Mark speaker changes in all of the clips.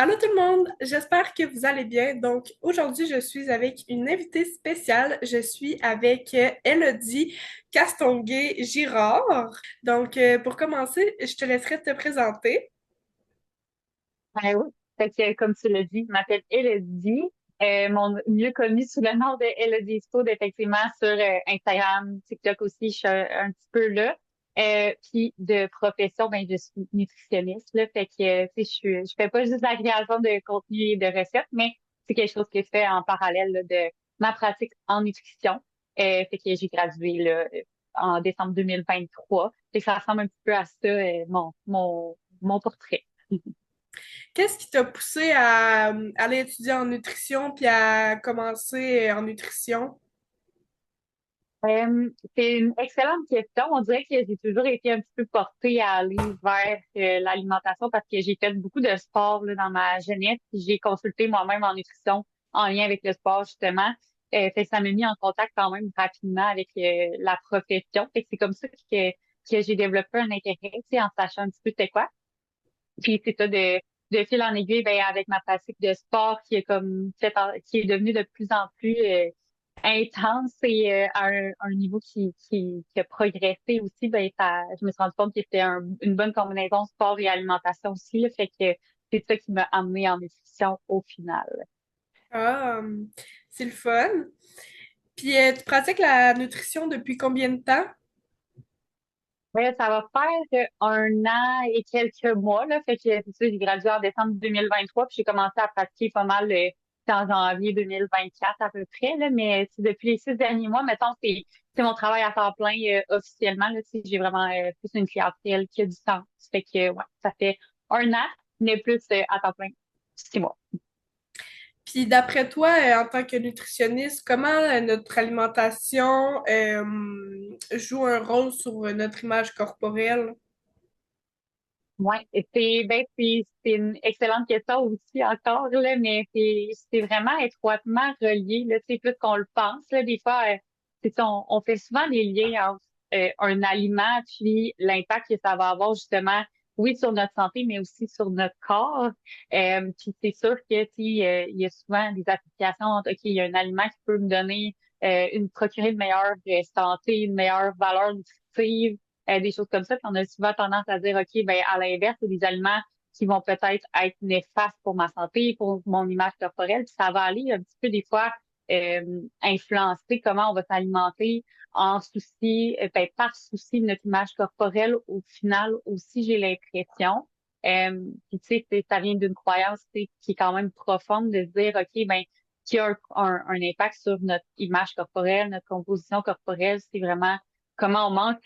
Speaker 1: Allô tout le monde, j'espère que vous allez bien. Donc aujourd'hui, je suis avec une invitée spéciale. Je suis avec Elodie Castonguay-Girard. Donc pour commencer, je te laisserai te présenter.
Speaker 2: Ben oui. Fait que, comme tu l'as dit, je m'appelle Elodie. Mon mieux connu sous le nom de Elodie Food, effectivement, sur Instagram, TikTok aussi, je suis un petit peu là. Puis de profession, ben je suis nutritionniste, là. Fait que, tu sais, je fais pas juste la création de contenu et de recettes, mais c'est quelque chose que je fais en parallèle là, de ma pratique en nutrition. Fait que j'ai gradué là, en décembre 2023. Fait que ça ressemble un petit peu à ça, mon portrait.
Speaker 1: Qu'est-ce qui t'a poussé à aller étudier en nutrition puis à commencer en nutrition?
Speaker 2: C'est une excellente question. On dirait que j'ai toujours été un petit peu portée à aller vers l'alimentation parce que j'ai fait beaucoup de sport là, dans ma jeunesse. Puis j'ai consulté moi-même en nutrition en lien avec le sport, justement. Fait que ça m'a mis en contact quand même rapidement avec la profession. Fait que c'est comme ça que j'ai développé un intérêt, tu sais, en sachant un petit peu c'était quoi. Puis c'est ça de fil en aiguille, ben, avec ma pratique de sport qui est comme qui est devenue de plus en plus intense et à un niveau qui a progressé aussi, ben je me suis rendu compte que c'était une bonne combinaison sport et alimentation aussi, là, fait que c'est ça qui m'a amené en nutrition au final.
Speaker 1: Ah, c'est le fun. Puis tu pratiques la nutrition depuis combien de temps?
Speaker 2: Ouais, ça va faire un an et quelques mois, là. Fait que, c'est ça, j'ai gradué en décembre 2023, puis j'ai commencé à pratiquer pas mal, en janvier 2024 à peu près, là. Mais c'est depuis les 6 derniers mois, mettons, c'est mon travail à temps plein, officiellement, là. Tu sais, j'ai vraiment, plus une clientèle qui a du sens. Fait que, ouais, ça fait un an, mais plus, à temps plein, 6 mois.
Speaker 1: Puis d'après toi, en tant que nutritionniste, comment notre alimentation joue un rôle sur notre image corporelle?
Speaker 2: Ouais, et c'est une excellente question aussi encore là, mais c'est vraiment étroitement relié là, tu sais plus qu'on le pense là, des fois c'est ça, on fait souvent des liens entre un aliment puis l'impact que ça va avoir justement oui sur notre santé mais aussi sur notre corps. Puis c'est sûr que tu sais, il y a souvent des applications entre OK, il y a un aliment qui peut me donner procurer une meilleure santé, une meilleure valeur nutritive, des choses comme ça. Puis on a souvent tendance à dire, OK, ben, à l'inverse, il y a des aliments qui vont peut-être être néfastes pour ma santé, pour mon image corporelle. Puis ça va aller un petit peu des fois influencer comment on va s'alimenter en souci, ben, par souci de notre image corporelle au final aussi, j'ai l'impression. Puis tu sais, ça vient d'une croyance tu sais, qui est quand même profonde de se dire, OK, ben, qui a un impact sur notre image corporelle, notre composition corporelle, c'est vraiment comment on mange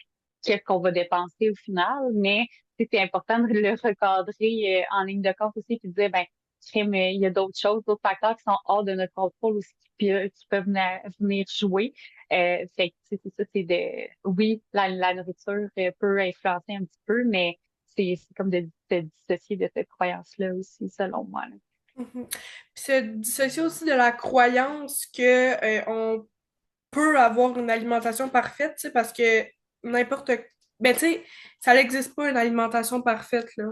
Speaker 2: qu'est-ce qu'on va dépenser au final, mais tu sais, c'est important de le recadrer en ligne de compte aussi, puis de dire, ben, crème, il y a d'autres choses, d'autres facteurs qui sont hors de notre contrôle aussi, qui peuvent venir jouer. Fait que, tu sais, c'est ça, c'est de, oui, la nourriture peut influencer un petit peu, mais c'est comme de dissocier de cette croyance-là aussi, selon moi, là.
Speaker 1: Mhm. Puis se dissocier aussi de la croyance que on peut avoir une alimentation parfaite, tu sais, parce que n'importe... Ben, tu sais, ça n'existe pas une alimentation parfaite, là.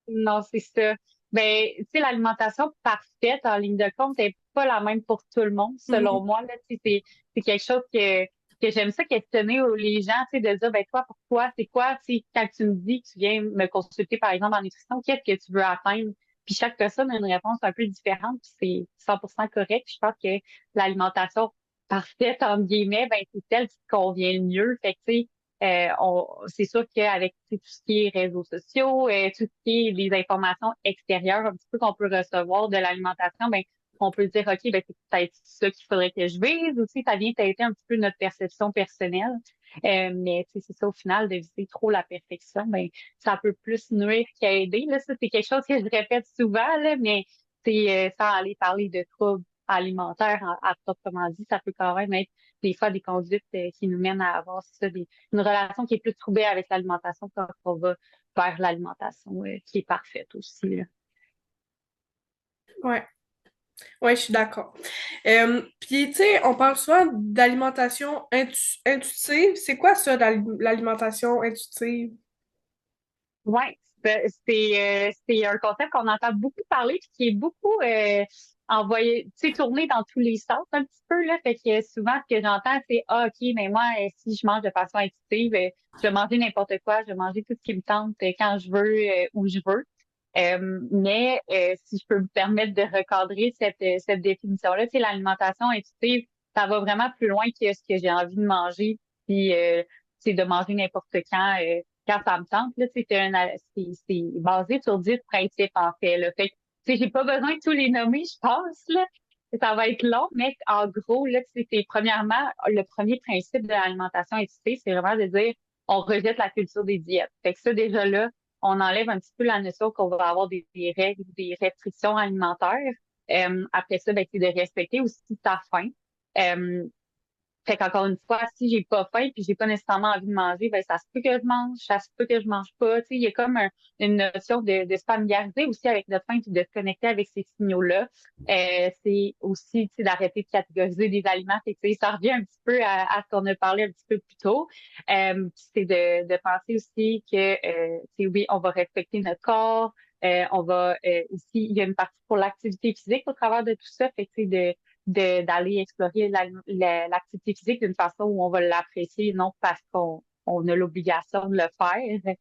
Speaker 2: Non, c'est ça. Ben, tu sais, l'alimentation parfaite en ligne de compte n'est pas la même pour tout le monde, selon
Speaker 1: Mhm.
Speaker 2: moi. Là, tu sais, c'est quelque chose que j'aime ça questionner les gens, tu sais, de dire, ben, toi, pour toi, c'est quoi, tu sais, quand tu me dis que tu viens me consulter, par exemple, en nutrition, qu'est-ce que tu veux atteindre? Puis chaque personne a une réponse un peu différente, puis c'est 100% correct. Je pense que l'alimentation parfaite, entre guillemets, ben, c'est celle qui te convient le mieux. Fait que, tu sais, c'est sûr qu'avec tu sais, tout ce qui est réseaux sociaux, tout ce qui est les informations extérieures, un petit peu qu'on peut recevoir de l'alimentation, ben on peut dire ok, ben c'est peut-être ça qu'il faudrait que je vise aussi. Ça vient t'aider un petit peu notre perception personnelle, mais tu sais, c'est ça au final de viser trop la perfection, ben ça peut plus nuire qu'aider. Là, ça c'est quelque chose que je répète souvent là, mais c'est sans aller parler de troubles alimentaires à proprement dit, ça peut quand même être des fois des conduites qui nous mènent à avoir c'est ça, une relation qui est plus troublée avec l'alimentation quand on va vers l'alimentation qui est parfaite aussi, là.
Speaker 1: Ouais, ouais, je suis d'accord. Puis, tu sais, on parle souvent d'alimentation intuitive. C'est quoi ça, l'alimentation intuitive?
Speaker 2: Ouais. C'est un concept qu'on entend beaucoup parler puis qui est beaucoup envoyé, tu sais, tourné dans tous les sens un petit peu, là. Fait que souvent, ce que j'entends, c'est ah, OK, mais moi, si je mange de façon intuitive, je vais manger n'importe quoi, je vais manger tout ce qui me tente quand je veux, où je veux. Mais si je peux me permettre de recadrer cette définition-là, tu sais, l'alimentation intuitive, ça va vraiment plus loin que ce que j'ai envie de manger, puis c'est de manger n'importe quand ça me tente. Là, tu sais, c'est basé sur 10 principes en fait. Là. Fait que, tu sais, j'ai pas besoin de tous les nommer, je pense, là. Ça va être long, mais en gros, là, tu sais, c'est premièrement, le premier principe de l'alimentation intuitive, c'est vraiment de dire on rejette la culture des diètes. Fait que ça, déjà là, on enlève un petit peu la notion qu'on va avoir des règles, des restrictions alimentaires. Après ça, ben, c'est de respecter aussi ta faim. Euh, Fait qu'encore une fois, si j'ai pas faim puis j'ai pas nécessairement envie de manger, ben ça se peut que je mange, ça se peut que je mange pas. Tu sais, il y a comme une notion de se familiariser aussi avec notre faim puis de se connecter avec ces signaux-là. C'est aussi, tu sais, d'arrêter de catégoriser des aliments. Fait que, tu sais, ça revient un petit peu à ce qu'on a parlé un petit peu plus tôt. Puis c'est de penser aussi que, tu sais, oui, on va respecter notre corps. On va aussi, il y a une partie pour l'activité physique au travers de tout ça. Fait que, tu sais, d'aller explorer l'activité physique d'une façon où on va l'apprécier, non parce qu'on a l'obligation de le faire.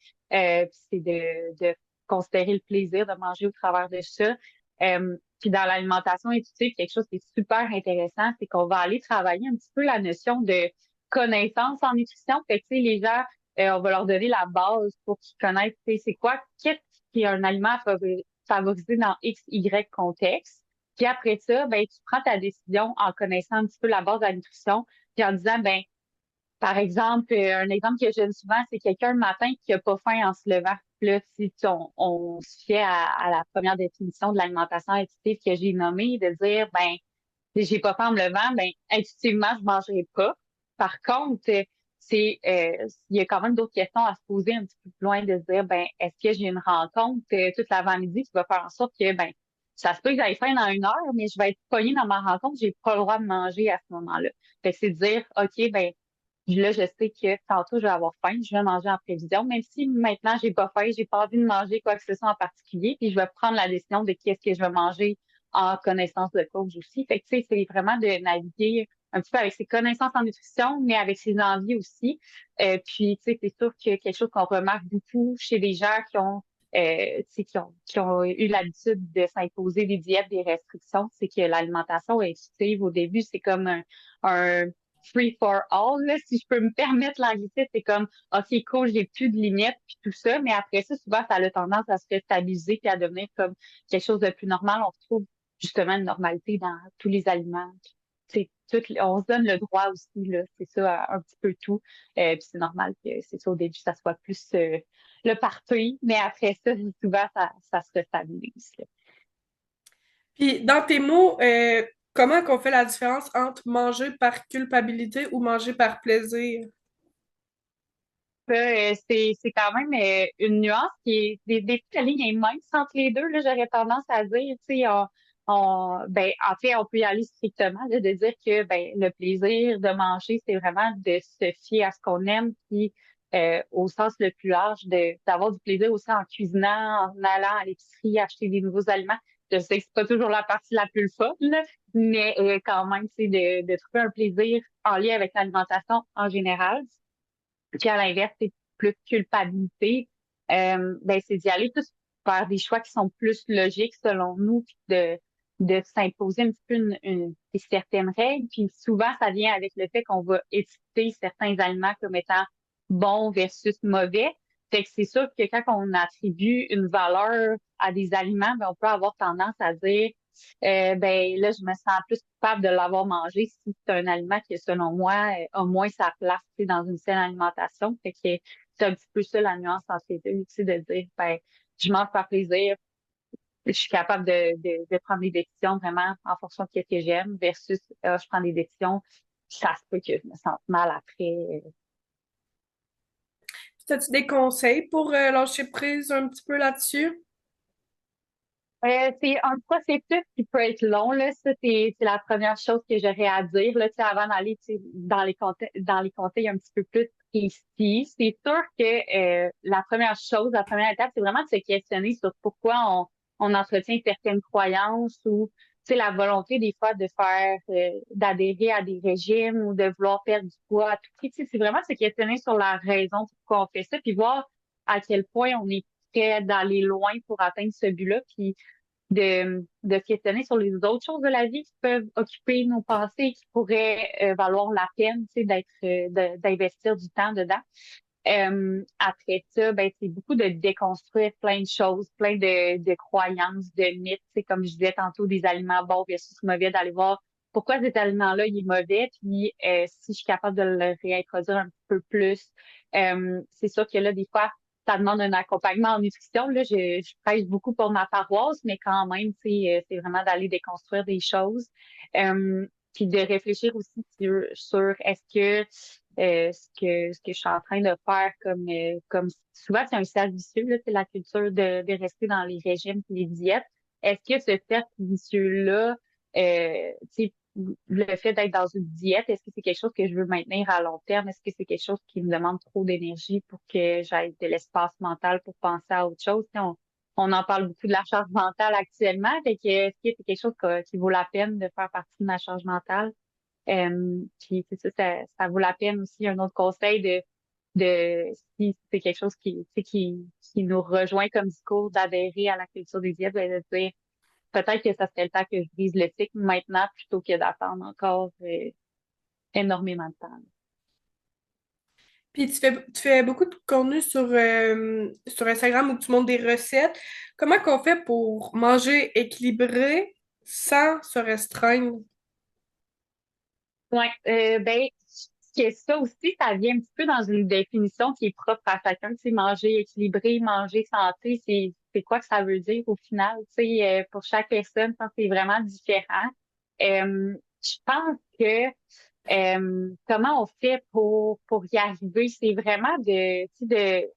Speaker 2: Puis c'est de considérer le plaisir de manger au travers de ça. Puis dans l'alimentation intuitive, quelque chose qui est super intéressant, c'est qu'on va aller travailler un petit peu la notion de connaissance en nutrition. Fait que, tu sais, les gens, on va leur donner la base pour qu'ils connaissent, tu sais, c'est quoi, qu'est-ce qui est un aliment favorisé dans X, Y contexte. Puis après ça, ben, tu prends ta décision en connaissant un petit peu la base de la nutrition, puis en disant, ben, par exemple, un exemple que je donne souvent, c'est quelqu'un le matin qui a pas faim en se levant. Puis là, si on se fiait à la première définition de l'alimentation intuitive que j'ai nommée, de dire, ben, si j'ai pas faim en me levant, ben, intuitivement, je mangerai pas. Par contre, il y a quand même d'autres questions à se poser un petit peu plus loin, de se dire, ben, est-ce que j'ai une rencontre toute l'avant-midi qui va faire en sorte que, ben, ça se peut que j'aille faim dans 1 heure, mais je vais être pognée dans ma rencontre, j'ai pas le droit de manger à ce moment-là. Fait que c'est de dire, OK, ben, là, je sais que tantôt, je vais avoir faim, je vais manger en prévision, même si maintenant, j'ai pas faim, j'ai pas envie de manger quoi que ce soit en particulier, puis je vais prendre la décision de qu'est-ce que je vais manger en connaissance de cause aussi. Fait que, tu sais, c'est vraiment de naviguer un petit peu avec ses connaissances en nutrition, mais avec ses envies aussi. Puis, tu sais, c'est sûr que quelque chose qu'on remarque beaucoup chez des gens tu sais, qui ont eu l'habitude de s'imposer des diètes, des restrictions, c'est que l'alimentation intuitive, au début, c'est comme un free for all, là, si je peux me permettre l'anglicisme, c'est comme, OK, cool, j'ai plus de limites, puis tout ça, mais après ça, souvent, ça a tendance à se stabiliser puis à devenir comme quelque chose de plus normal. On retrouve justement une normalité dans tous les aliments. C'est on se donne le droit aussi, là, c'est ça, un petit peu tout. Puis c'est normal que c'est ça, au début, ça soit plus le party, mais après ça, souvent, ça se stabilise. Là.
Speaker 1: Puis, dans tes mots, comment qu'on fait la différence entre manger par culpabilité ou manger par plaisir?
Speaker 2: Ça, c'est quand même une nuance qui est des fois, la ligne est mince entre les deux, là, j'aurais tendance à dire, tu sais, ben, en fait, on peut y aller strictement, là, de dire que ben, le plaisir de manger, c'est vraiment de se fier à ce qu'on aime, puis au sens le plus large, d'avoir du plaisir aussi en cuisinant, en allant à l'épicerie, acheter des nouveaux aliments. Je sais que c'est pas toujours la partie la plus fun, là, mais quand même, c'est de trouver un plaisir en lien avec l'alimentation en général. Puis à l'inverse, c'est plus culpabilité. Ben, c'est d'y aller plus vers des choix qui sont plus logiques selon nous, puis de s'imposer un petit peu des certaines règles. Puis souvent, ça vient avec le fait qu'on va étiqueter certains aliments comme étant bons versus mauvais. Fait que c'est sûr que quand on attribue une valeur à des aliments, ben, on peut avoir tendance à dire ben là, je me sens plus coupable de l'avoir mangé si c'est un aliment qui, selon moi, a moins sa place tu sais, dans une saine alimentation. Fait que c'est un petit peu ça la nuance entre les deux, tu sais, de dire ben, je mange par plaisir, je suis capable de prendre des décisions vraiment en fonction de ce que j'aime versus je prends des décisions, ça se peut que je me sente mal après.
Speaker 1: As-tu des conseils pour lâcher prise un petit peu là-dessus?
Speaker 2: C'est un processus qui peut être long, là. Ça, c'est la première chose que j'aurais à dire, là, tu sais, avant d'aller, tu sais, dans les conseils un petit peu plus précis. C'est sûr que, la première chose, la première étape, c'est vraiment de se questionner sur pourquoi on entretient certaines croyances ou, tu sais, la volonté des fois de faire, d'adhérer à des régimes ou de vouloir perdre du poids à tout prix. Tu sais, c'est vraiment de se questionner sur la raison pourquoi on fait ça, puis voir à quel point on est prêt d'aller loin pour atteindre ce but-là, puis de se questionner sur les autres choses de la vie qui peuvent occuper nos pensées, qui pourraient valoir la peine, tu sais, d'investir du temps dedans. Après ça, ben, c'est beaucoup de déconstruire plein de choses, plein de croyances, de mythes. C'est comme je disais tantôt, des aliments bons versus mauvais, d'aller voir pourquoi cet aliment-là, il est mauvais, puis si je suis capable de le réintroduire un petit peu plus. C'est sûr que là, des fois, ça demande un accompagnement en nutrition. Là, je prêche beaucoup pour ma paroisse, mais quand même, c'est vraiment d'aller déconstruire des choses. Puis de réfléchir aussi sur est-ce que ce que je suis en train de faire comme souvent c'est un cercle vicieux, là, c'est la culture de rester dans les régimes et les diètes. Est-ce que ce cercle vicieux-là, tu sais, le fait d'être dans une diète, est-ce que c'est quelque chose que je veux maintenir à long terme? Est-ce que c'est quelque chose qui me demande trop d'énergie pour que j'aille de l'espace mental pour penser à autre chose? Tu sais, on en parle beaucoup de la charge mentale actuellement. Fait que, est-ce que c'est quelque chose qui vaut la peine de faire partie de ma charge mentale? Puis c'est ça, ça vaut la peine aussi. Un autre conseil de si c'est quelque chose qui, tu sais, qui nous rejoint comme discours d'adhérer à la culture des diètes, ben, de dire peut-être que ça serait le temps que je brise le cycle maintenant plutôt que d'attendre encore énormément de temps.
Speaker 1: Puis tu fais beaucoup de contenu sur Instagram où tu montres des recettes. Comment qu'on fait pour manger équilibré sans se restreindre?
Speaker 2: Ouais, ben, que ça aussi, ça vient un petit peu dans une définition qui est propre à chacun. Tu sais, manger équilibré, manger santé, c'est quoi que ça veut dire au final? Tu sais, pour chaque personne, je pense que c'est vraiment différent. Je pense que comment on fait pour y arriver, c'est vraiment tu sais,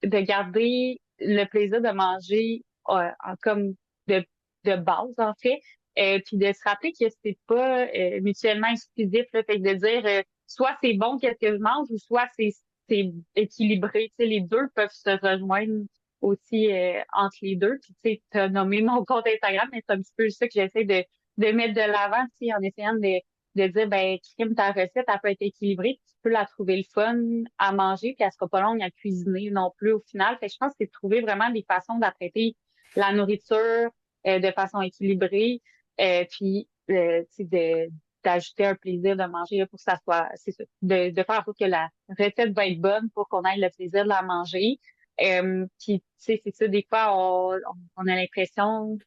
Speaker 2: de garder le plaisir de manger comme de, de base, en fait. Puis de se rappeler que c'est pas mutuellement exclusif, là, fait que de dire soit c'est bon qu'est-ce que je mange ou soit c'est équilibré. Tu sais, les deux peuvent se rejoindre aussi entre les deux. Puis tu sais, t'as nommé mon compte Instagram, mais c'est un petit peu ça que j'essaie de mettre de l'avant, tu sais, en essayant de dire, ben, crime ta recette, elle peut être équilibrée, tu peux la trouver le fun à manger, puis elle sera pas longue à cuisiner non plus au final. Fait que je pense que c'est de trouver vraiment des façons d'apprêter la nourriture de façon équilibrée, puis tu sais, d'ajouter un plaisir de manger là, pour que ça soit, c'est ça, de faire en sorte que la recette va être bonne pour qu'on ait le plaisir de la manger. Puis, tu sais, c'est ça, des fois, on a l'impression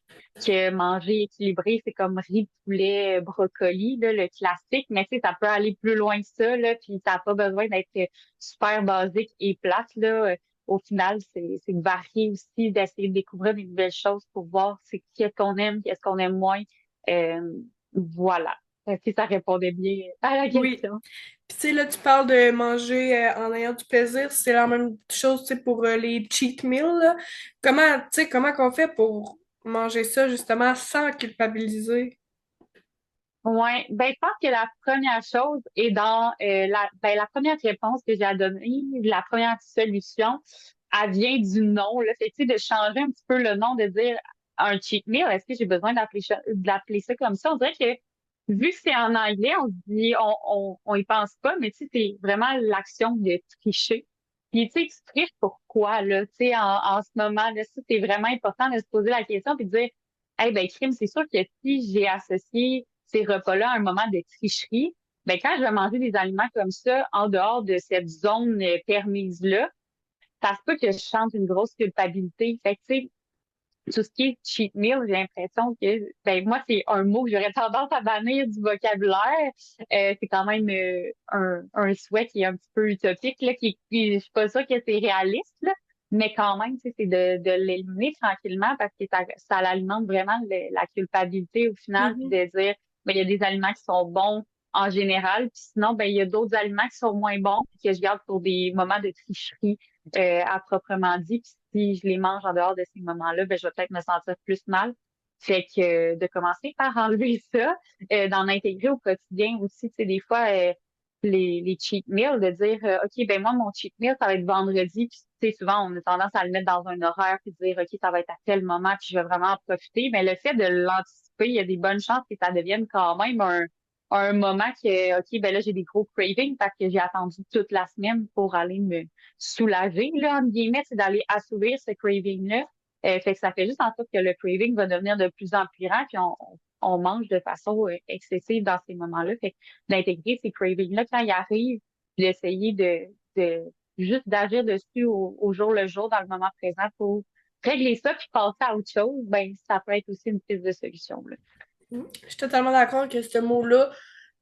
Speaker 2: que manger équilibré, c'est comme riz, poulet, brocoli, là, le classique, mais tu sais, ça peut aller plus loin que ça, là, puis ça n'a pas besoin d'être super basique et plate, là. Au final, c'est de varier aussi, d'essayer de découvrir des nouvelles choses pour voir c'est qu'est-ce qu'on aime, qu'est-ce qu'on aime moins. Euh, voilà. Si ça répondait bien à la
Speaker 1: Oui.
Speaker 2: question.
Speaker 1: Puis tu sais, là, tu parles de manger en ayant du plaisir. C'est la même chose, tu sais, pour les cheat meals, là. Tu sais, comment qu'on fait pour manger ça, justement, sans culpabiliser?
Speaker 2: Ouais, ben je pense que la première chose est dans la première réponse que j'ai à donner, la première solution, elle vient du nom, là. Fait que, tu sais, de changer un petit peu le nom, de dire un cheat meal, est-ce que j'ai besoin de l'appeler ça comme ça? On dirait que vu que c'est en anglais, on se dit on y pense pas, mais tu sais, c'est vraiment l'action de tricher. Puis tu sais, tu triches pourquoi, là? Tu sais, en ce moment, là, ça, c'est vraiment important de se poser la question puis de dire eh ben, crime, c'est sûr que si j'ai associé ces repas-là à un moment de tricherie, ben, quand je vais manger des aliments comme ça, en dehors de cette zone permise-là, ça se peut que je sente une grosse culpabilité. Fait que, tu sais, tout ce qui est cheat meal, j'ai l'impression que, ben, moi, c'est un mot que j'aurais tendance à bannir du vocabulaire. C'est quand même un souhait qui est un petit peu utopique, là, je suis pas sûre que c'est réaliste, là. Mais quand même, tu sais, c'est de l'éliminer tranquillement parce que ça alimente vraiment la culpabilité au final, puis
Speaker 1: Mhm.
Speaker 2: de dire, ben, il y a des aliments qui sont bons en général, puis sinon, ben, il y a d'autres aliments qui sont moins bons, puis que je garde pour des moments de tricherie. à proprement dit. Puis si je les mange en dehors de ces moments-là, ben je vais peut-être me sentir plus mal. Fait que de commencer par enlever ça, d'en intégrer au quotidien aussi, tu sais, des fois, les cheat meals, de dire, OK, ben moi, mon cheat meal, ça va être vendredi, puis tu sais, souvent, on a tendance à le mettre dans un horaire, puis dire, OK, ça va être à tel moment, puis je vais vraiment en profiter. Mais le fait de l'anticiper, il y a des bonnes chances que ça devienne quand même un moment que, OK, ben là, j'ai des gros cravings parce que j'ai attendu toute la semaine pour aller me soulager, là, entre guillemets, c'est d'aller assouvir ce craving-là. Fait que ça fait juste en sorte que le craving va devenir de plus en plus grand, puis on mange de façon excessive dans ces moments-là. Fait que d'intégrer ces cravings-là quand ils arrivent, puis d'essayer de juste d'agir dessus au jour le jour, dans le moment présent pour régler ça, puis passer à autre chose, ben ça peut être aussi une piste de solution, là.
Speaker 1: Je suis totalement d'accord que ce mot-là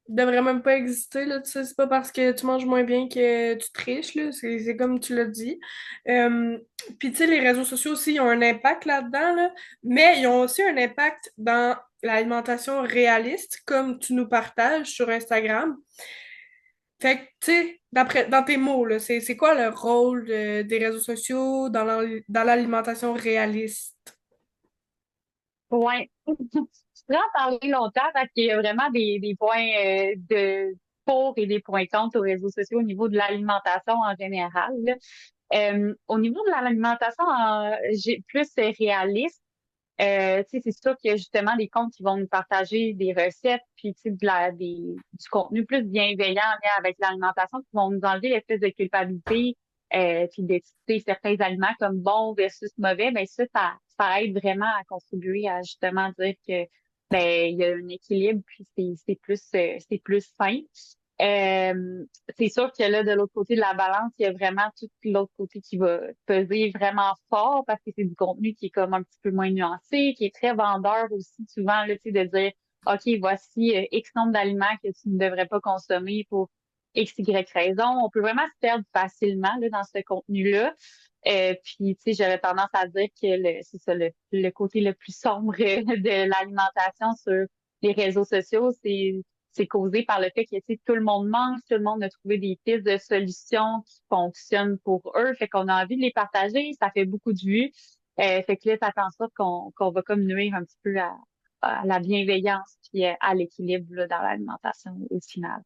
Speaker 1: devrait même pas exister, là, tu sais, c'est pas parce que tu manges moins bien que tu triches, là, c'est comme tu l'as dit. Euh, Puis, tu sais, les réseaux sociaux aussi, ils ont un impact là-dedans, là, mais ils ont aussi un impact dans l'alimentation réaliste, comme tu nous partages sur Instagram. Fait que, tu sais, dans tes mots, là, c'est quoi le rôle des réseaux sociaux dans l'alimentation réaliste?
Speaker 2: Ouais. Je pourrais en parler longtemps parce qu'il y a vraiment des points de pour et des points contre aux réseaux sociaux au niveau de l'alimentation en général, là. Au niveau de l'alimentation plus réaliste, tu sais, c'est sûr qu'il y a justement des comptes qui vont nous partager des recettes, puis tu sais, du contenu plus bienveillant en lien avec l'alimentation, qui vont nous enlever l'espèce de culpabilité, puis d'étiqueter certains aliments comme bons versus mauvais. Mais ça aide vraiment à contribuer à justement dire que ben il y a un équilibre, puis c'est plus sain. Euh, c'est sûr que là, de l'autre côté de la balance, il y a vraiment tout l'autre côté qui va peser vraiment fort parce que c'est du contenu qui est comme un petit peu moins nuancé, qui est très vendeur aussi souvent, là, tu sais, de dire, OK, voici X nombre d'aliments que tu ne devrais pas consommer pour X, Y raison. On peut vraiment se perdre facilement, là, dans ce contenu-là. Puis, tu sais, j'aurais tendance à dire que c'est ça, le côté le plus sombre de l'alimentation sur les réseaux sociaux, c'est causé par le fait que, tu sais, tout le monde mange, tout le monde a trouvé des pistes de solutions qui fonctionnent pour eux. Fait qu'on a envie de les partager, ça fait beaucoup de vues. Fait que là, ça fait en sorte qu'on va comme nuire un petit peu à la bienveillance puis à l'équilibre là, dans l'alimentation au final.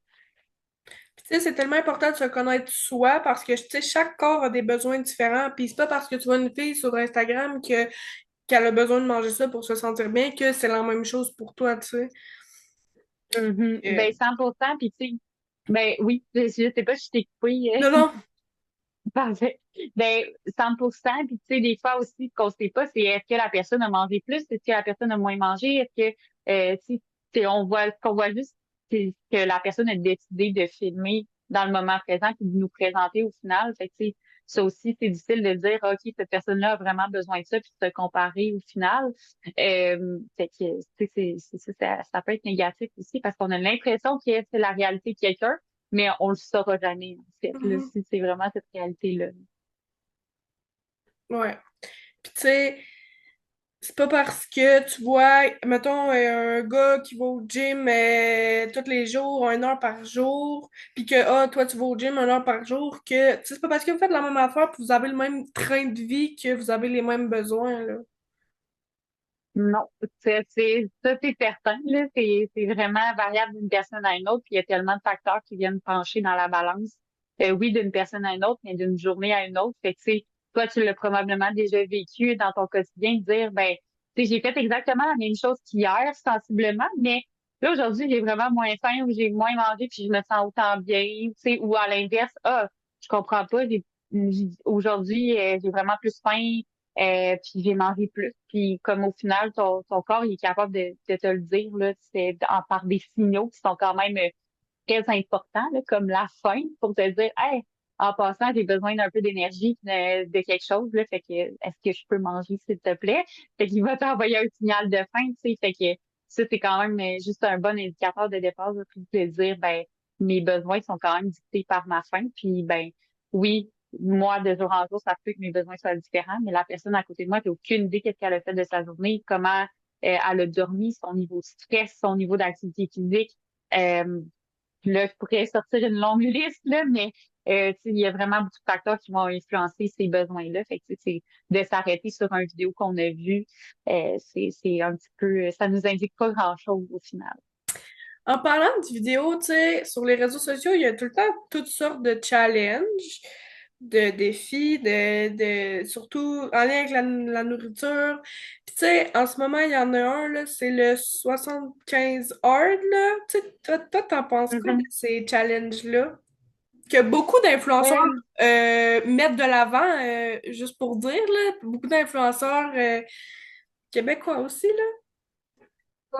Speaker 1: Puis, tu sais, c'est tellement important de se connaître soi parce que, tu sais, chaque corps a des besoins différents. Puis, c'est pas parce que tu vois une fille sur Instagram qu'elle a besoin de manger ça pour se sentir bien que c'est la même chose pour toi, tu sais.
Speaker 2: Mhm.
Speaker 1: Euh,
Speaker 2: Ben 100%, puis tu sais, ben oui, je sais pas si je t'ai coupé.
Speaker 1: non, non.
Speaker 2: Parfait. Ben, 100%. Puis, tu sais, des fois aussi, ce qu'on sait pas, c'est est-ce que la personne a mangé plus? Est-ce que la personne a moins mangé? Est-ce que, ce qu'on voit juste, c'est que la personne a décidé de filmer dans le moment présent puis de nous présenter au final. Fait que, tu sais, ça aussi, c'est difficile de dire, OK, cette personne-là a vraiment besoin de ça puis de se comparer au final. Fait que, tu sais, ça peut être négatif aussi parce qu'on a l'impression que c'est la réalité de quelqu'un mais on le saura jamais, en fait, là,
Speaker 1: Mhm.
Speaker 2: si c'est vraiment cette réalité-là.
Speaker 1: Ouais. Puis, tu sais, c'est pas parce que tu vois, mettons, un gars qui va au gym tous les jours, 1 heure par jour, puis que, ah, toi, tu vas au gym 1 heure par jour, que, tu sais, c'est pas parce que vous faites la même affaire, puis vous avez le même train de vie que vous avez les mêmes besoins, là.
Speaker 2: Non, ça, c'est certain, là. C'est vraiment variable d'une personne à une autre, puis il y a tellement de facteurs qui viennent pencher dans la balance. Oui, d'une personne à une autre, mais d'une journée à une autre. Fait que, tu sais, toi, tu l'as probablement déjà vécu dans ton quotidien, de dire, ben, tu sais, j'ai fait exactement la même chose qu'hier, sensiblement, mais là, aujourd'hui, j'ai vraiment moins faim ou j'ai moins mangé, puis je me sens autant bien, tu sais, ou à l'inverse, ah, je comprends pas, aujourd'hui, j'ai vraiment plus faim, puis j'ai mangé plus. Puis comme au final, ton corps il est capable de te le dire là, c'est par des signaux qui sont quand même très importants, là, comme la faim, pour te dire, hey, en passant, j'ai besoin d'un peu d'énergie, de quelque chose, là, fait que est-ce que je peux manger, s'il te plaît? Fait qu'il va t'envoyer un signal de faim, tu sais, fait que ça, c'est quand même juste un bon indicateur de départ, là, pour te dire, ben, mes besoins sont quand même dictés par ma faim, puis ben, oui, moi, de jour en jour, ça peut que mes besoins soient différents, mais la personne à côté de moi, n'a aucune idée qu'est-ce qu'elle a fait de sa journée, comment elle a dormi, son niveau de stress, son niveau d'activité physique. Euh, là, je pourrais sortir une longue liste, là, mais tu sais, il y a vraiment beaucoup de facteurs qui vont influencer ces besoins-là. Fait que, tu sais, c'est de s'arrêter sur une vidéo qu'on a vue, c'est un petit peu, ça nous indique pas grand-chose au final.
Speaker 1: En parlant de vidéos, tu sais, sur les réseaux sociaux, il y a tout le temps toutes sortes de challenges, de défis, surtout en lien avec la nourriture. Puis, tu sais, en ce moment, il y en a un, là, c'est le 75 hard, là. Tu sais, toi, t'en penses quoi de
Speaker 2: Mhm.
Speaker 1: ces challenges-là? Que beaucoup d'influenceurs
Speaker 2: Euh,
Speaker 1: mettent de l'avant, juste pour dire, là. Beaucoup d'influenceurs québécois aussi, là.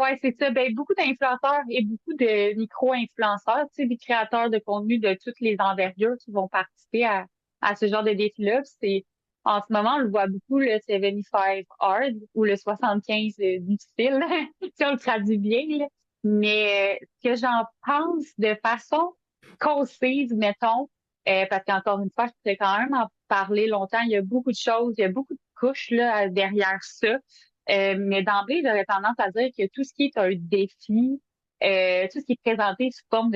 Speaker 2: ouais, c'est ça. Ben, beaucoup d'influenceurs et beaucoup de micro-influenceurs, tu sais, des créateurs de contenu de toutes les envergures qui vont participer à ce genre de défi-là. Puis en ce moment, on le voit beaucoup, le 75 hard ou le 75 difficile, si on le traduit bien, là. Mais ce que j'en pense de façon concise, mettons, parce qu'encore une fois, je pourrais quand même en parler longtemps. Il y a beaucoup de choses, il y a beaucoup de couches là, derrière ça. Mais d'emblée, j'aurais tendance à dire que tout ce qui est un défi, tout ce qui est présenté sous forme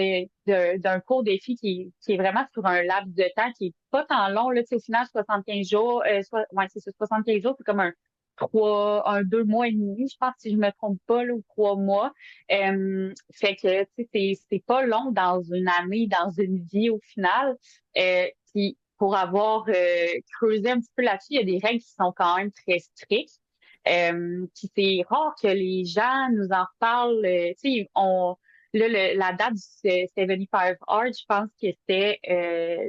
Speaker 2: d'un court défi qui est vraiment sur un laps de temps qui est pas tant long, là, tu sais, au final, 75 jours, ouais, c'est ça, 75 jours, c'est comme un 2 mois et demi, je pense, si je me trompe pas, là, ou 3 mois. Fait que, tu sais, c'est pas long dans une année, dans une vie au final. Puis, pour avoir creusé un petit peu là-dessus, il y a des règles qui sont quand même très strictes. Puis c'est rare que les gens nous en reparlent. Tu sais, là, la date du 75 Hard, je pense que c'était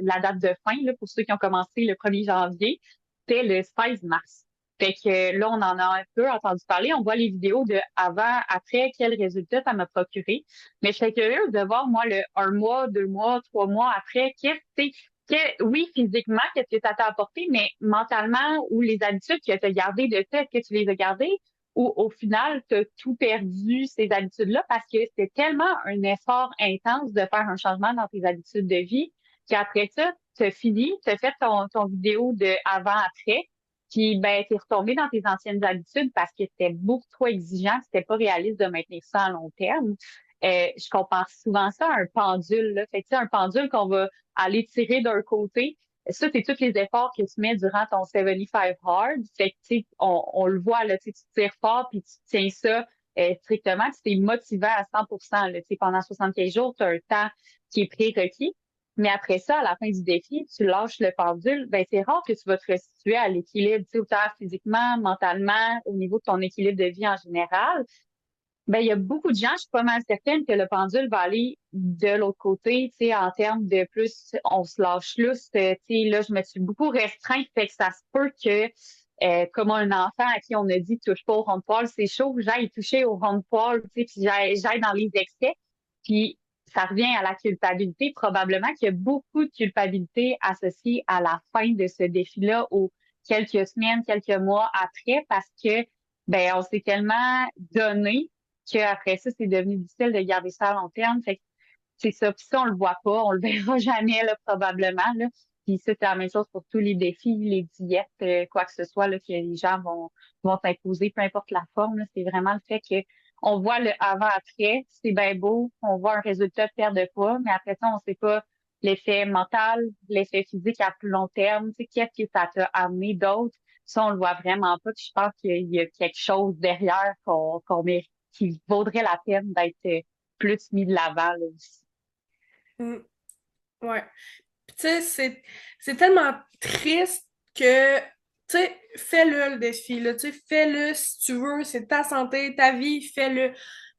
Speaker 2: la date de fin, là, pour ceux qui ont commencé le 1er janvier, c'était le 16 mars. Fait que là, on en a un peu entendu parler. On voit les vidéos de avant, après, quel résultat ça m'a procuré. Mais je serais curieuse de voir, moi, le 1 mois, 2 mois, 3 mois après, oui, physiquement, qu'est-ce que ça t'a apporté, mais mentalement, ou les habitudes que tu as gardées de ça, est-ce que tu les as gardées? Ou au final, tu as tout perdu, ces habitudes-là, parce que c'était tellement un effort intense de faire un changement dans tes habitudes de vie, qu'après ça, tu as fini, tu as fait ton vidéo de avant-après, puis ben, tu es retombé dans tes anciennes habitudes parce que c'était beaucoup trop exigeant, c'était pas réaliste de maintenir ça à long terme. Je compare souvent ça à un pendule, là. Fait que, tu sais, un pendule qu'on va aller tirer d'un côté. Ça, c'est tous les efforts que tu mets durant ton 75 hard. Fait que, tu sais, on le voit, là, tu sais, tu tires fort puis tu tiens ça strictement, puis t'es motivant à 100%, là. Tu sais, pendant 75 jours, tu as un temps qui est prérequis. Mais après ça, à la fin du défi, tu lâches le pendule, ben c'est rare que tu vas te restituer à l'équilibre, tu sais, autant physiquement, mentalement, au niveau de ton équilibre de vie en général. Ben, il y a beaucoup de gens, je suis pas mal certaine que le pendule va aller de l'autre côté, tu sais, en termes de plus, on se lâche lousse, tu sais, là, je me suis beaucoup restreinte, fait que ça se peut que, comme un enfant à qui on a dit touche pas au rond de poil, c'est chaud, j'aille toucher au rond de poil, tu sais, puis j'aille dans les excès, puis ça revient à la culpabilité, probablement qu'il y a beaucoup de culpabilité associée à la fin de ce défi-là, aux quelques semaines, quelques mois après, parce que, ben, on s'est tellement donné qu'après ça, c'est devenu difficile de garder ça à long terme. Fait que c'est ça. Puis ça, on le voit pas, on le verra jamais, là, probablement, là. Puis ça, c'est la même chose pour tous les défis, les diètes, quoi que ce soit, là, que les gens vont s'imposer, peu importe la forme, là. C'est vraiment le fait que on voit le avant-après, c'est bien beau, on voit un résultat de perte de poids, mais après ça, on sait pas l'effet mental, l'effet physique à plus long terme, tu sais, qu'est-ce que ça t'a amené d'autre. Ça, on le voit vraiment pas. Puis je pense qu'il y a quelque chose derrière qu'on mérite, qui vaudrait la peine d'être plus mis de l'avant, là, aussi.
Speaker 1: Mm, ouais. Puis, tu sais, c'est tellement triste que, tu sais, fais-le le défi, là, tu sais, fais-le si tu veux, c'est ta santé, ta vie, fais-le.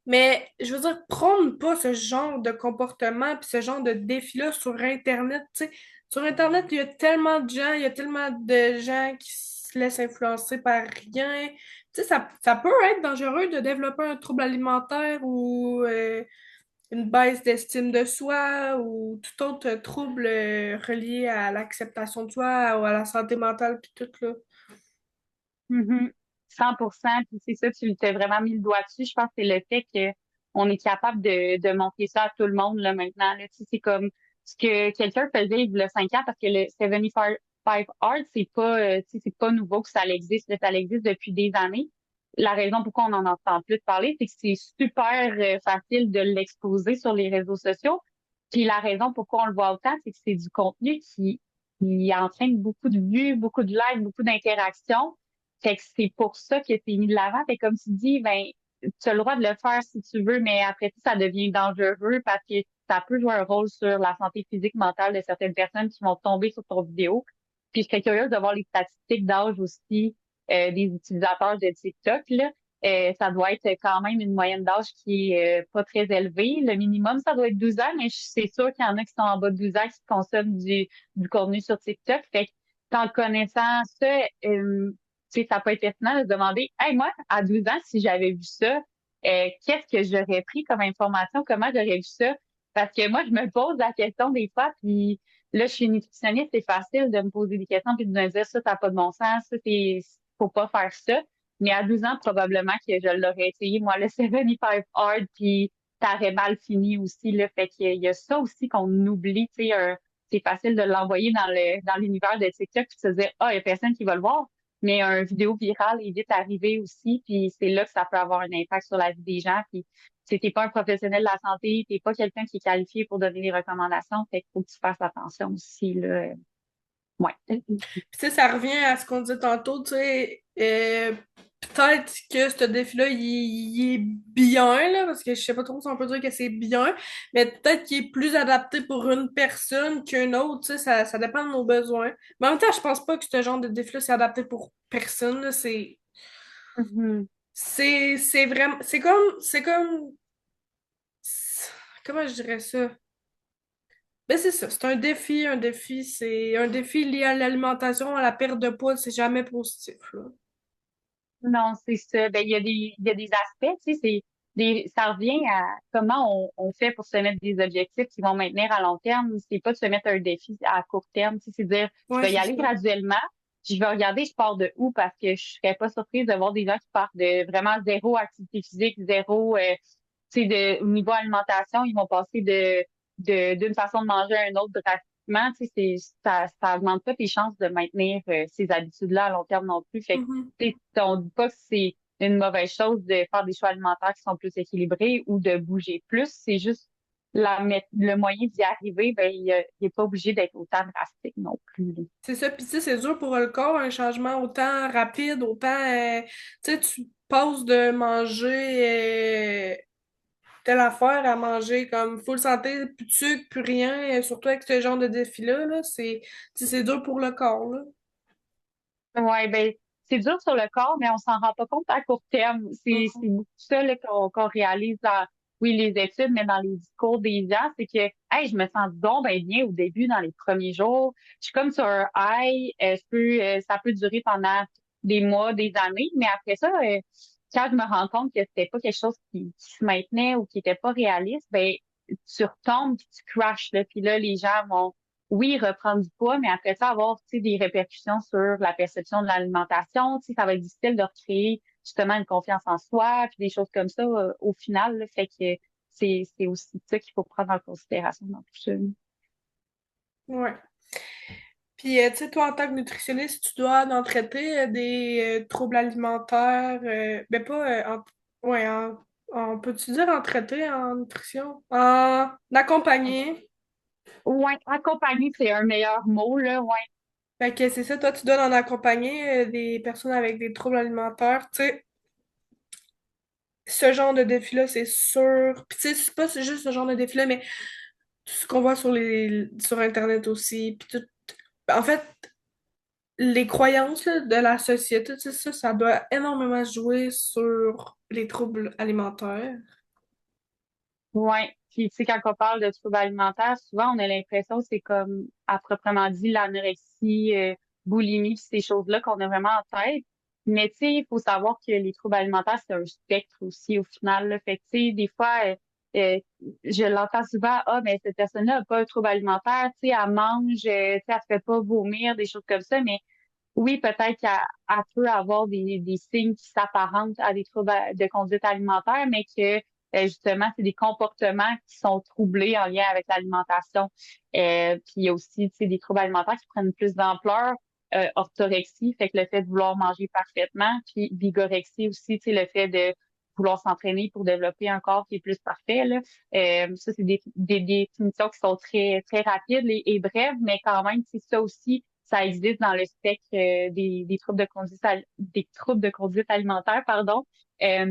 Speaker 1: Mais, je veux dire, prône pas ce genre de comportement puis ce genre de défi-là sur Internet, tu sais. Sur Internet, il y a tellement de gens, il y a tellement de gens qui se laissent influencer par rien. Tu sais, ça peut être dangereux de développer un trouble alimentaire ou une baisse d'estime de soi ou tout autre trouble relié à l'acceptation de soi ou à la santé mentale puis tout là.
Speaker 2: Mhm. 100%, puis c'est ça, tu t'as vraiment mis le doigt dessus. Je pense que c'est le fait que on est capable de montrer ça à tout le monde là maintenant. Là. Tu sais, c'est comme ce que quelqu'un faisait il y a 5 ans parce que le 75 Art, tu sais, c'est pas nouveau que ça existe, là, ça existe depuis des années. La raison pourquoi on en entend plus parler, c'est que c'est super facile de l'exposer sur les réseaux sociaux. Puis la raison pourquoi on le voit autant, c'est que c'est du contenu qui entraîne beaucoup de vues, beaucoup de likes, beaucoup d'interactions. Fait que c'est pour ça que c'est mis de l'avant. Fait que comme tu dis, ben, tu as le droit de le faire si tu veux, mais après ça devient dangereux parce que ça peut jouer un rôle sur la santé physique, mentale de certaines personnes qui vont tomber sur ton vidéo. Puis je serais curieuse de voir les statistiques d'âge aussi des utilisateurs de TikTok, là. Ça doit être quand même une moyenne d'âge qui est pas très élevée. Le minimum, ça doit être 12 ans, mais c'est sûr qu'il y en a qui sont en bas de 12 ans qui consomment du contenu sur TikTok. Fait que, en connaissant ça, tu sais, ça peut être pertinent de se demander, hey, moi, à 12 ans, si j'avais vu ça, qu'est-ce que j'aurais pris comme information? Comment j'aurais vu ça? Parce que moi, je me pose la question des fois, puis là, je suis nutritionniste, c'est facile de me poser des questions puis de me dire ça, ça n'a pas de bon sens, ça, faut pas faire ça. Mais à 12 ans, probablement que je l'aurais essayé, moi, le 75 hard, puis ça aurait mal fini aussi, là. Fait qu'il y a ça aussi qu'on oublie, tu sais, c'est facile de l'envoyer dans l'univers de TikTok puis de se dire, ah, il y a personne qui va le voir. Mais un vidéo virale est vite arrivé aussi, puis c'est là que ça peut avoir un impact sur la vie des gens. Puis si t'es pas un professionnel de la santé, t'es pas quelqu'un qui est qualifié pour donner des recommandations, fait qu'il faut que tu fasses attention aussi, là. Ouais.
Speaker 1: Puis, tu sais, ça revient à ce qu'on disait tantôt, tu sais, peut-être que ce défi-là, il est bien, là, parce que je sais pas trop si on peut dire que c'est bien, mais peut-être qu'il est plus adapté pour une personne qu'une autre, tu sais, ça dépend de nos besoins. Mais en même temps, je pense pas que ce genre de défi-là, c'est adapté pour personne, là,
Speaker 2: Mhm.
Speaker 1: c'est vraiment, comment je dirais ça? Ben c'est ça, c'est c'est un défi lié à l'alimentation, à la perte de poids, c'est jamais positif, là.
Speaker 2: Non, c'est ça. Ben, il y a des aspects, tu sais, ça revient à comment on fait pour se mettre des objectifs qui vont maintenir à long terme. C'est pas de se mettre un défi à court terme, tu sais, c'est de dire, je
Speaker 1: Ouais,
Speaker 2: vais y
Speaker 1: c'est
Speaker 2: aller
Speaker 1: ça.
Speaker 2: graduellement, je vais regarder, je pars de où parce que je serais pas surprise de voir des gens qui partent de vraiment zéro activité physique, zéro, tu sais, au niveau alimentation, ils vont passer d'une façon de manger à une autre drastiquement, tu sais, ça augmente pas tes chances de maintenir, ces habitudes-là à long terme non plus. Fait que,
Speaker 1: Mhm.
Speaker 2: tu sais, on dit pas que c'est une mauvaise chose de faire des choix alimentaires qui sont plus équilibrés ou de bouger plus. C'est juste le moyen d'y arriver, ben, il est pas obligé d'être autant drastique non plus, là.
Speaker 1: C'est ça, puis tu sais, c'est dur pour le corps, un changement autant rapide, autant, tu sais, tu passes de manger telle affaire à manger comme full santé, plus de sucre, plus rien, surtout avec ce genre de défi-là, là, tu sais, c'est dur pour le corps, là.
Speaker 2: Ouais, ben, c'est dur sur le corps, mais on s'en rend pas compte à court terme. C'est
Speaker 1: Mhm.
Speaker 2: beaucoup ça, là, qu'on réalise dans, oui, les études, mais dans les discours des gens, c'est que, hey, je me sens donc ben bien au début, dans les premiers jours. Je suis comme sur un high, ça peut durer pendant des mois, des années, mais après ça, quand je me rends compte que c'était pas quelque chose qui se maintenait ou qui était pas réaliste, ben, tu retombes puis tu crashes, là. Puis là, les gens vont oui, reprendre du poids, mais après ça, avoir, tu sais, des répercussions sur la perception de l'alimentation, tu sais, ça va être difficile de recréer justement une confiance en soi, puis des choses comme ça au final, là. Fait que c'est aussi ça qu'il faut prendre en considération dans tout ça.
Speaker 1: Ouais. Puis, tu sais, toi, en tant que nutritionniste, tu dois en traiter des troubles alimentaires, ben pas, ouais, peut-tu dire en traiter en nutrition? En accompagner.
Speaker 2: Ouais, accompagner, c'est un meilleur mot, là, ouais.
Speaker 1: Fait que c'est ça, toi, tu dois en accompagner des personnes avec des troubles alimentaires. Tu sais, ce genre de défi-là, c'est sûr. Puis, tu sais, c'est juste ce genre de défi-là, mais tout ce qu'on voit sur Internet aussi. Puis, tout. En fait, les croyances là, de la société, tu sais, ça doit énormément jouer sur les troubles alimentaires.
Speaker 2: Ouais. Puis, tu sais, quand on parle de troubles alimentaires, souvent, on a l'impression que c'est comme, à proprement dit, l'anorexie, boulimie, puis ces choses-là qu'on a vraiment en tête. Mais, tu sais, il faut savoir que les troubles alimentaires, c'est un spectre aussi, au final, là. Fait que, tu sais, des fois, euh, je l'entends souvent, ah, mais cette personne-là n'a pas un trouble alimentaire, tu sais, elle mange, tu sais, elle se fait pas vomir, des choses comme ça. Mais oui, peut-être qu'elle peut avoir des signes qui s'apparentent à des troubles de conduite alimentaire, mais que justement, c'est des comportements qui sont troublés en lien avec l'alimentation. Puis il y a aussi, tu sais, des troubles alimentaires qui prennent plus d'ampleur. Orthorexie, fait que le fait de vouloir manger parfaitement, puis bigorexie aussi, tu sais, le fait de vouloir s'entraîner pour développer un corps qui est plus parfait, là. Ça, c'est des définitions qui sont très rapides et brèves, mais quand même, c'est ça aussi, ça existe dans le spectre des troubles de conduite des troubles de conduite alimentaire, pardon. Ça,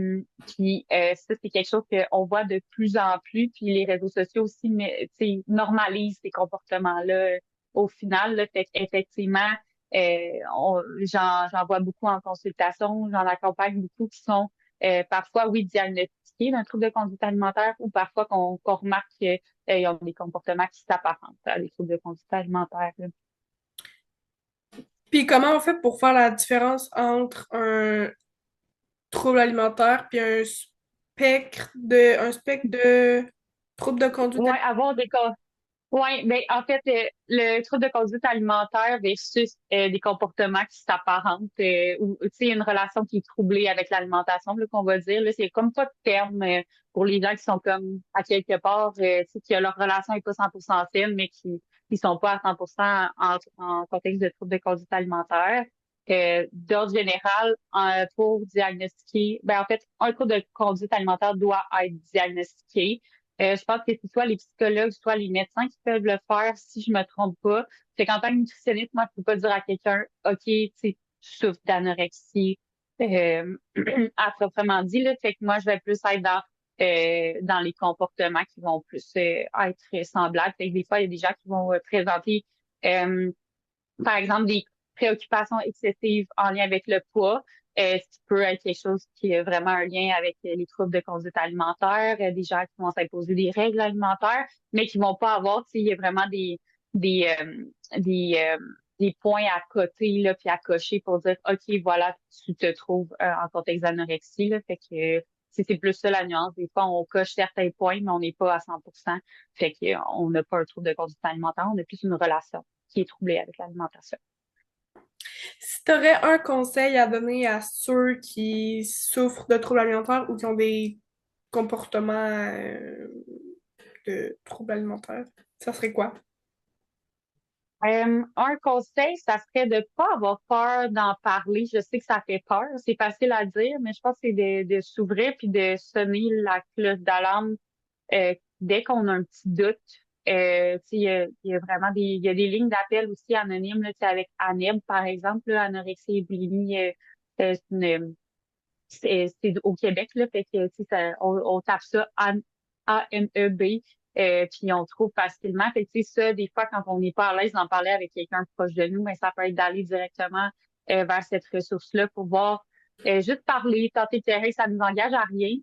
Speaker 2: c'est quelque chose qu'on voit de plus en plus, puis les réseaux sociaux aussi, mais, tu sais, normalisent ces comportements-là au final, là, fait qu'effectivement, j'en vois beaucoup en consultation, j'en accompagne beaucoup qui sont parfois, oui, diagnostiqués d'un trouble de conduite alimentaire ou parfois qu'on remarque qu'ils ont des comportements qui s'apparentent à des troubles de conduite alimentaire, là.
Speaker 1: Puis comment on fait pour faire la différence entre un trouble alimentaire puis un spectre de trouble de conduite
Speaker 2: Ouais,
Speaker 1: alimentaire?
Speaker 2: avoir des cas. Oui, ben en fait, le trouble de conduite alimentaire versus des comportements qui s'apparentent ou tu sais, une relation qui est troublée avec l'alimentation, là, qu'on va dire, là, c'est comme pas de terme pour les gens qui sont comme à quelque part, tu sais, que leur relation est pas 100% saine, mais qui sont pas à 100% en contexte de trouble de conduite alimentaire. D'ordre général, pour diagnostiquer, ben en fait, un trouble de conduite alimentaire doit être diagnostiqué. Je pense que c'est soit les psychologues, soit les médecins qui peuvent le faire, si je me trompe pas. C'est qu'en tant que nutritionniste, moi, je peux pas dire à quelqu'un, OK, tu sais, tu souffres d'anorexie, euh, à proprement dit, là. Fait que moi, je vais plus être dans les comportements qui vont plus être semblables. Fait que des fois, il y a des gens qui vont présenter euh, par exemple, des préoccupations excessives en lien avec le poids, ce qui peut être quelque chose qui a vraiment un lien avec les troubles de conduite alimentaire, des gens qui vont s'imposer des règles alimentaires, mais qui vont pas avoir, tu sais, il y a vraiment des, euh, des, euh, des points à côté, là, puis à cocher pour dire, OK, voilà, tu te trouves en contexte d'anorexie, là, fait que c'est plus ça la nuance. Des fois, on coche certains points, mais on n'est pas à 100%. Fait qu'on n'a pas un trouble de conduite alimentaire, on a plus une relation qui est troublé avec l'alimentation.
Speaker 1: Si tu aurais un conseil à donner à ceux qui souffrent de troubles alimentaires ou qui ont des comportements de troubles alimentaires, ça serait quoi?
Speaker 2: Un conseil, ça serait de pas avoir peur d'en parler. Je sais que ça fait peur, c'est facile à dire, mais je pense que c'est de s'ouvrir puis de sonner la cloche d'alarme dès qu'on a un petit doute. Tu sais, il y a vraiment il y a des lignes d'appel aussi anonymes, là, tu sais, avec ANEB, par exemple, là, anorexie et boulimie, c'est au Québec, là, fait que, tu sais, on tape ça ANEB, puis on trouve facilement. Fait que, tu sais, ça, des fois, quand on n'est pas à l'aise d'en parler avec quelqu'un proche de nous, mais ça peut être d'aller directement vers cette ressource-là pour voir, juste parler, tenter le terrain, ça nous engage à rien.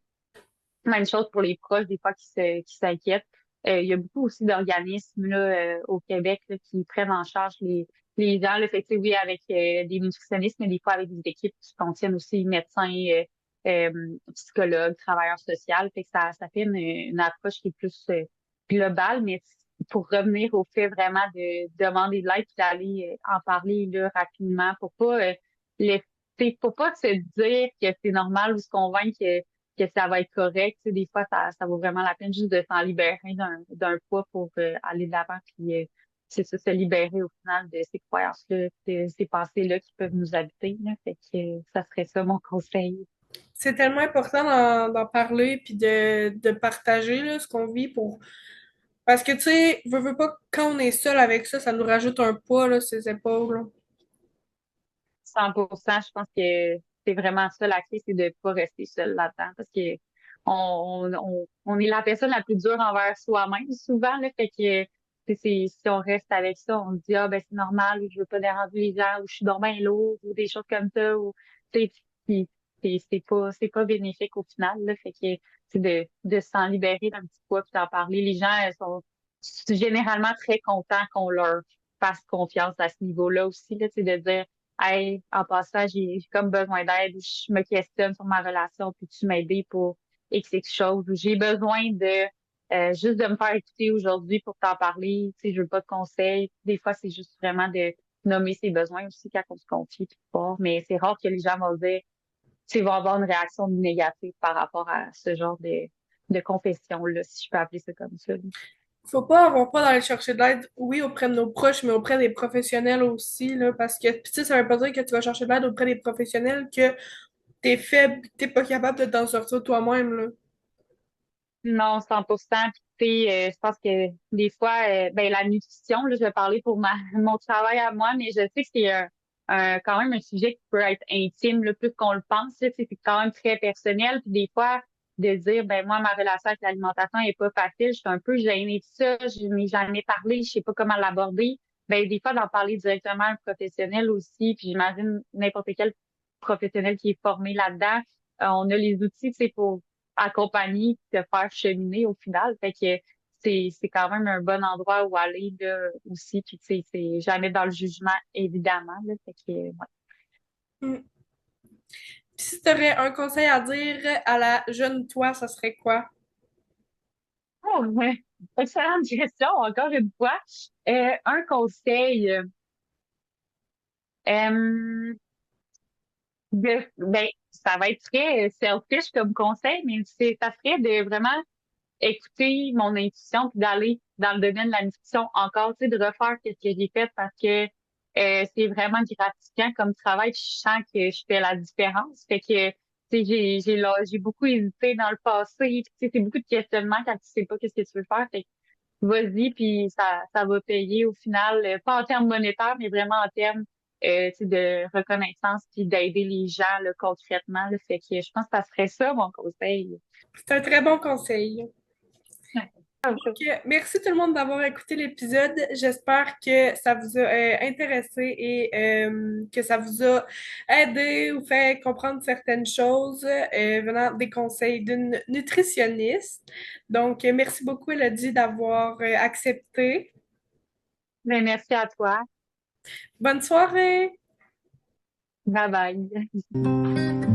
Speaker 2: Même chose pour les proches, des fois, qui s'inquiètent. Il y a beaucoup aussi d'organismes là, au Québec là, qui prennent en charge les gens. Là, fait que, tu sais, oui, avec des nutritionnistes, mais des fois avec des équipes qui contiennent aussi médecins, psychologues, travailleurs sociaux. Fait que ça fait une approche qui est plus globale, mais pour revenir au fait vraiment de demander de l'aide et d'aller en parler là, rapidement pour pas pour pas se dire que c'est normal ou se convaincre que ça va être correct. Tu sais, des fois, ça vaut vraiment la peine juste de s'en libérer d'un poids pour aller de l'avant, puis c'est ça, se libérer au final de ces croyances-là, de ces pensées-là qui peuvent nous habiter, là. Fait que ça serait ça mon conseil.
Speaker 1: C'est tellement important d'en parler puis de partager là, ce qu'on vit pour. Parce que, tu sais, veux pas, quand on est seul avec ça, ça nous rajoute un poids, là, sur ses épaules, là.
Speaker 2: 100%, je pense que c'est vraiment ça la clé, c'est de pas rester seul là-dedans parce que on est la personne la plus dure envers soi-même souvent, là, fait que si on reste avec ça, on se dit, ah, ben, c'est normal, ou je veux pas déranger les gens, ou je suis donc bien lourd, ou des choses comme ça, ou, tu sais, puis c'est pas bénéfique au final, là, fait que c'est de s'en libérer d'un petit poids puis d'en parler. Les gens, elles sont généralement très contents qu'on leur fasse confiance à ce niveau-là aussi, là, c'est de dire, hey, en passant, j'ai comme besoin d'aide, ou je me questionne sur ma relation, puis tu m'aider pour X chose, ou j'ai besoin de juste de me faire écouter aujourd'hui pour t'en parler, tu sais, je veux pas de conseils. Des fois, c'est juste vraiment de nommer ses besoins aussi quand on se confie, puis pas. Mais c'est rare que les gens vont dire, tu sais, vont avoir une réaction négative par rapport à ce genre de confession-là, si je peux appeler ça comme ça, là.
Speaker 1: Faut pas avoir peur d'aller chercher de l'aide, oui, auprès de nos proches, mais auprès des professionnels aussi, là, parce que, puis tu sais, ça veut pas dire que tu vas chercher de l'aide auprès des professionnels que t'es faible, que t'es pas capable de t'en sortir toi-même, là.
Speaker 2: Non, 100%. Puis, tu sais, je pense que des fois, ben, la nutrition, là, je vais parler pour mon travail à moi, mais je sais que c'est quand même un sujet qui peut être intime, le plus qu'on le pense, là, tu sais, c'est quand même très personnel. Puis des fois, de dire, ben, moi, ma relation avec l'alimentation est pas facile, je suis un peu gênée de ça, je n'ai jamais parlé, je sais pas comment l'aborder. Ben, des fois, d'en parler directement à un professionnel aussi, puis j'imagine n'importe quel professionnel qui est formé là-dedans, on a les outils, tu sais, pour accompagner, te faire cheminer au final. Fait que c'est quand même un bon endroit où aller là, aussi. Puis tu sais, c'est jamais dans le jugement, évidemment. Là, fait que, ouais.
Speaker 1: Mm. Puis si t'aurais un conseil à dire à la jeune toi, ça serait quoi?
Speaker 2: Oh, ouais. Excellente question, encore une fois. Un conseil. Euh, ben, ça va être très selfish comme conseil, mais ça serait de vraiment écouter mon intuition puis d'aller dans le domaine de la nutrition encore, tu sais, de refaire ce que j'ai fait parce que c'est vraiment gratifiant comme travail. Je sens que je fais la différence. Fait que, tu sais, j'ai beaucoup hésité dans le passé. Puis, tu sais, c'est beaucoup de questionnements quand tu sais pas qu'est-ce que tu veux faire. Fait que vas-y, puis ça va payer au final, pas en termes monétaires, mais vraiment en termes tu sais, de reconnaissance puis d'aider les gens là, concrètement. Là. Fait que je pense que ça serait ça mon conseil.
Speaker 1: C'est un très bon conseil. Merci tout le monde d'avoir écouté l'épisode. J'espère que ça vous a intéressé et que ça vous a aidé ou fait comprendre certaines choses venant des conseils d'une nutritionniste. Donc, merci beaucoup, Elodie, d'avoir accepté.
Speaker 2: Ben, merci à toi.
Speaker 1: Bonne soirée!
Speaker 2: Bye bye.